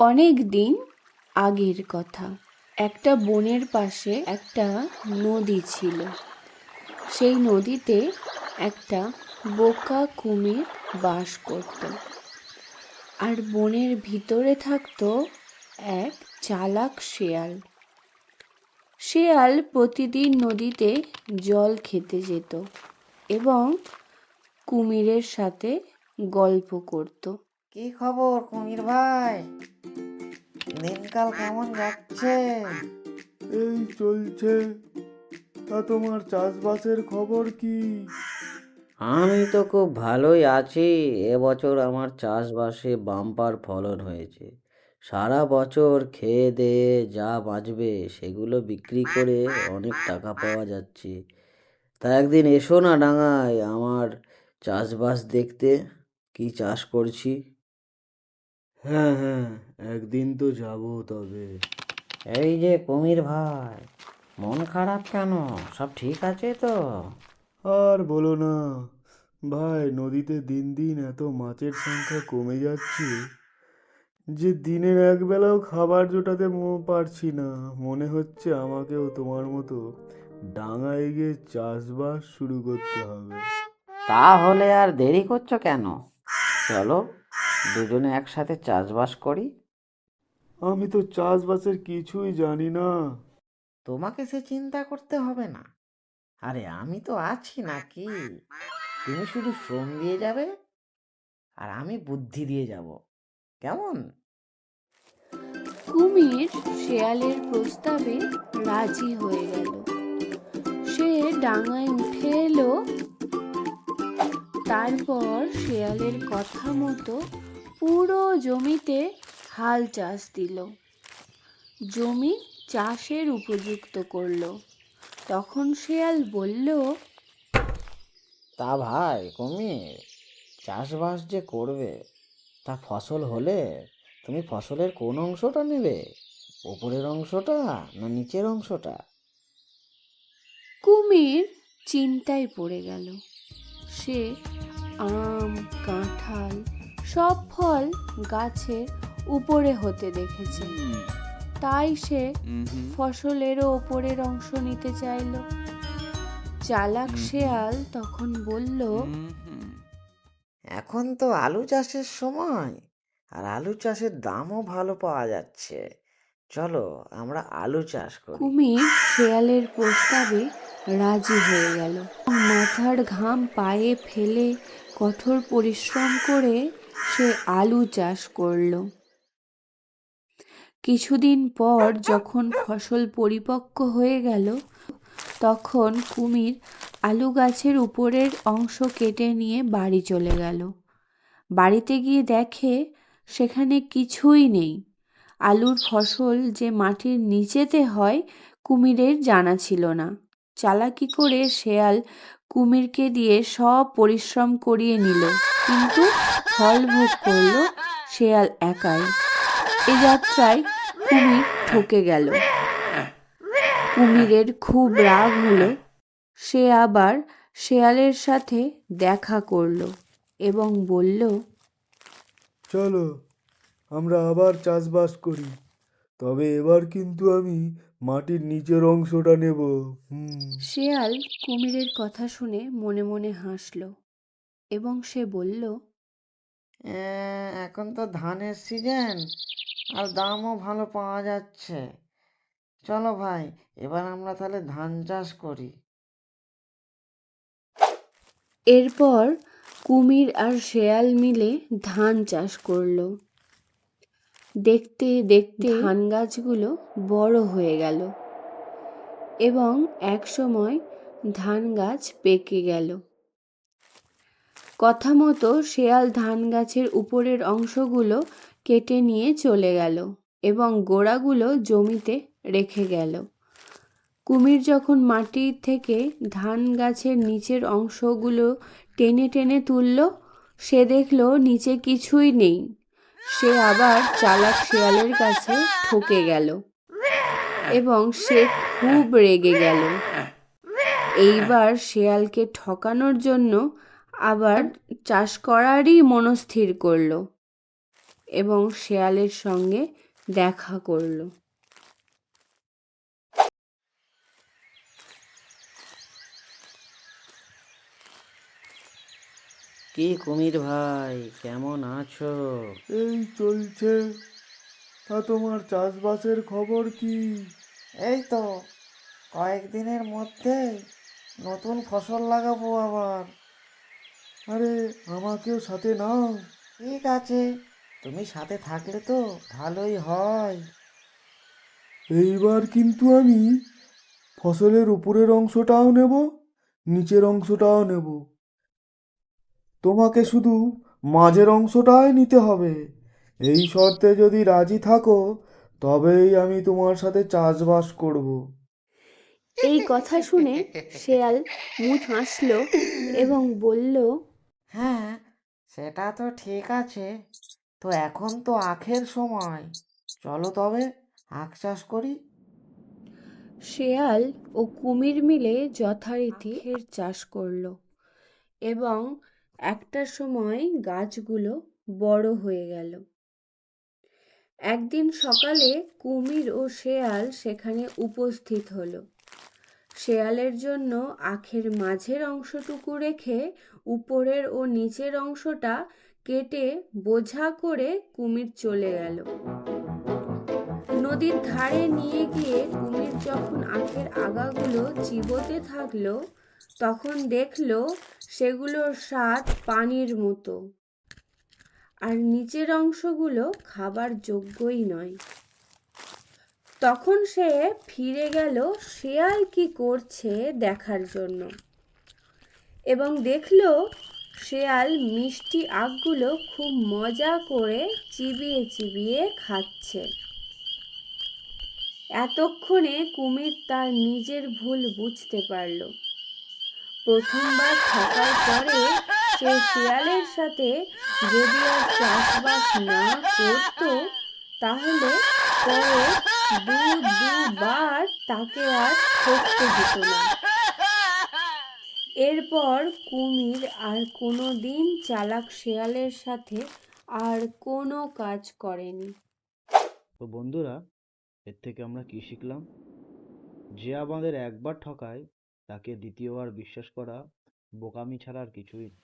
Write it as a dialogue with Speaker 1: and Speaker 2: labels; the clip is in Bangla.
Speaker 1: অনেক দিন আগের কথা। একটা বনের পাশে একটা নদী ছিল। সেই নদীতে একটা বোকা কুমির বাস করত। আর বনের ভিতরে থাকতো এক চালাক শেয়াল। শেয়াল প্রতিদিন নদীতে জল খেতে যেত এবং কুমিরের সাথে গল্প করত।
Speaker 2: কি খবর কুমির ভাই? দিনকাল কেমন যাচ্ছে?
Speaker 3: এই চলছে। তা তোমার চাষবাসের খবর কি?
Speaker 2: আমি তো খুব ভালোই আছি। এবছর আমার চাষবাসে বাম্পার ফলন হয়েছে। সারা বছর খেয়ে দেয়ে যা বাঁচবে সেগুলো বিক্রি করে অনেক টাকা পাওয়া যাচ্ছে। তা একদিন এসো না ডাঙায় আমার চাষবাস দেখতে, কি চাষ করছি।
Speaker 3: হ্যাঁ হ্যাঁ, একদিন তো যাব তবে।
Speaker 2: এই যে কুমির ভাই, মন খারাপ কেন? সব ঠিক আছে তো?
Speaker 3: আর বলো না ভাই, নদীতে দিন দিন এত মাছের সংখ্যা কমে যাচ্ছে যে দিনের একবেলাও খাবার জোটাতে পারছি না। মনে হচ্ছে আমাকেও তোমার মতো ডাঙায় গিয়ে চাষবাস শুরু করতে হবে।
Speaker 2: তাহলে আর দেরি করছো কেন? চলো দুজনে একসাথে চাষবাস করি।
Speaker 3: আমি তো চাষবাসের কিছুই জানি না।
Speaker 2: তোমাকে সে চিন্তা করতে হবে না। আরে আমি তো আছি নাকি? তুমি শুধু শ্রম দিয়ে যাবে আর আমি বুদ্ধি দিয়ে যাব। কেমন?
Speaker 1: কুমির শেয়ালের প্রস্তাবে রাজি হয়ে গেল। সে ডাঙায় উঠে এলো। তারপর শেয়ালের কথা মতো পুরো জমিতে হাল চাষ দিল। জমি চাষের উপযুক্ত করলো। তখন শেয়াল বলল,
Speaker 2: তা ভাই কুমির, চাষবাস যে করবে, তা ফসল হলে তুমি ফসলের কোন অংশটা নেবে? উপরের অংশটা না নিচের অংশটা?
Speaker 1: কুমির চিন্তায় পড়ে গেল। সে আম, কাঁঠাল সব ফল গাছের উপরে হতে দেখেছে। তাই সে ফসলেরও ওপরের অংশ নিতে চাইল। চালাক শেয়াল তখন বলল,
Speaker 2: এখন তো আলু চাষের সময়, আর আলু চাষের দামও ভালো পাওয়া যাচ্ছে। চলো আমরা আলু চাষ করি।
Speaker 1: কুমির শেয়ালের প্রস্তাবে রাজি হয়ে গেল। মাথার ঘাম পায়ে ফেলে কঠোর পরিশ্রম করে সে আলু চাষ করলো। কিছুদিন পর যখন ফসল পরিপক্ক হয়ে গেল, তখন কুমির আলু গাছের উপরের অংশ কেটে নিয়ে বাড়ি চলে গেল। বাড়িতে গিয়ে দেখে সেখানে কিছুই নেই। আলুর ফসল যে মাটির নিচেতে হয় কুমিরের জানা ছিল না। চালাকি করে শেয়াল কুমিরকে দিয়ে সব পরিশ্রম করিয়ে নিল, কিন্তু ফল ভোগ করল শেয়াল একাই। এ যাত্রায় কুমির ঠকে গেল। কুমিরের খুব রাগ হলো। সে আবার শেয়ালের সাথে দেখা করলো এবং বলল,
Speaker 3: চলো আমরা আবার চাষবাস করি, তবে এবার কিন্তু আমি মাটির নিচের অংশটা নেব।
Speaker 1: শেয়াল কুমিরের কথা শুনে মনে মনে হাসল এবং সে বলল,
Speaker 2: এখন তো ধানের সিজন, আর দামও ভালো পাওয়া যাচ্ছে। চলো ভাই, এবার আমরা তাহলে ধান চাষ করি।
Speaker 1: এরপর কুমির আর শেয়াল মিলে ধান চাষ করলো। দেখতে দেখতে ধান গাছগুলো বড় হয়ে গেল এবং একসময় ধান গাছ পেকে গেল। কথা মতো শেয়াল ধান গাছের উপরের অংশগুলো কেটে নিয়ে চলে গেল এবং গোড়াগুলো জমিতে রেখে গেল। কুমির যখন মাটি থেকে ধান গাছের নিচের অংশগুলো টেনে টেনে তুলল, সে দেখল নিচে কিছুই নেই। সে আবার চালাক শেয়ালের কাছে ঠকে গেল এবং সে খুব রেগে গেল। এইবার শেয়ালকে ঠকানোর জন্য আবার চাষ করারই মনস্থির করলো এবং শেয়ালের সঙ্গে দেখা করলো।
Speaker 2: কি কুমির ভাই, কেমন আছো?
Speaker 3: এই চলছে। তা তোমার চাষবাসের খবর কি?
Speaker 4: এই তো কয়েকদিনের মধ্যেই নতুন ফসল লাগাবো আবার।
Speaker 3: আরে আমাকেও সাথে নাও।
Speaker 4: ঠিক আছে, তুমি সাথে থাকলে তো ভালোই হয়।
Speaker 3: এইবার কিন্তু আমি ফসলের উপরের অংশটাও নেব, নিচের অংশটাও নেব। তোমাকে শুধু মাঝের অংশটাই নিতে হবে। এই শর্তে যদি রাজি থাকো তবেই আমি তোমার সাথে চাষবাস করব।
Speaker 1: এই কথা শুনে শেয়াল মুখ হাসলো এবং বলল,
Speaker 4: হ্যাঁ, সেটা তো ঠিক আছে। তো এখন তো আখের সময়, চলো তবে আখ চাষ করি।
Speaker 1: শেয়াল ও কুমির মিলে যথারীতি আখের চাষ করলো এবং একটা সময় গাছগুলো বড় হয়ে গেল। একদিন সকালে কুমির ও শেয়াল সেখানে উপস্থিত হলো। শেয়ালের জন্য আখের মাঝের অংশটুকু রেখে উপরের ও নিচের অংশটা কেটে বোঝা করে কুমির চলে গেল। নদীর ধারে নিয়ে গিয়ে কুমির যখন আখের আগাগুলো চিবোতে থাকলো, তখন দেখলো সেগুলোর স্বাদ পানির মতো, আর নিচের অংশগুলো খাবার যোগ্যই নয়। তখন সে ফিরে গেল শেয়াল কি করছে দেখার জন্য, এবং দেখলো শেয়াল মিষ্টি আখগুলো খুব মজা করে চিবিয়ে চিবিয়ে খাচ্ছে। এতক্ষণে কুমির তার নিজের ভুল বুঝতে পারল। প্রথমবার ঠকার পরে সে শেয়ালের সাথে যদি আর চাষবাস না করত, তাহলে পরে দুবার তাকে আর ঠকতে হতো না। এরপর কুমির আর কোনো দিন চালাক শেয়ালের সাথে আর কোনো কাজ করেনি।
Speaker 5: তো বন্ধুরা, এর থেকে আমরা কি শিখলাম? যে আমাদের একবার ঠকায় তাকে দ্বিতীয়বার বিশ্বাস করা বোকামি ছাড়া আর কিছুই না।